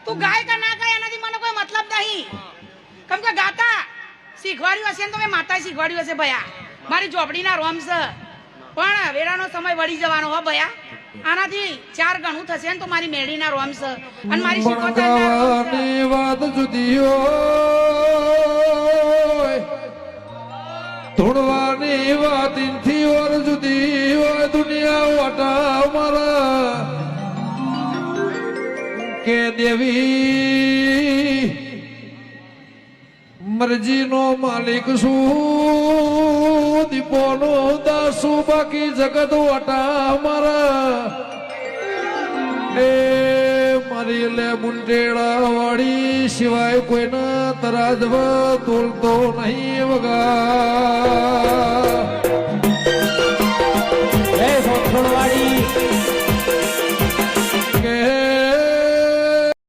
તું ગાય કે ના ગાય એનાથી મને કોઈ મતલબ નહીં. કેમ કે ગાતા શીખવાડ્યું હશે ને તો મેં માતા શીખવાડ્યું હશે ભયા. મારી ચોપડીના રોમ છે. પણ વેરાનો સમય વળી જવાનો હો ભયા. આનાથી 4 ગણું થશે ને તો મારી મેળીના રોમ છે અને મારી શીખોતરના રોમ છે. વાત જુદી હોય, ધૂણવાની વાત ઇનથી ઓર જુદી હોય. દુનિયા વાટા મારા કે દેવી મરજીનો માલિક શું, દીપોનો દાસુ બાકી જગત વાટા મારા. એ મારી લે મુંટેડા વાળી સિવાય કોઈના તરાજવા તોલતો નહીં વગા. જય સોનસોનવાડી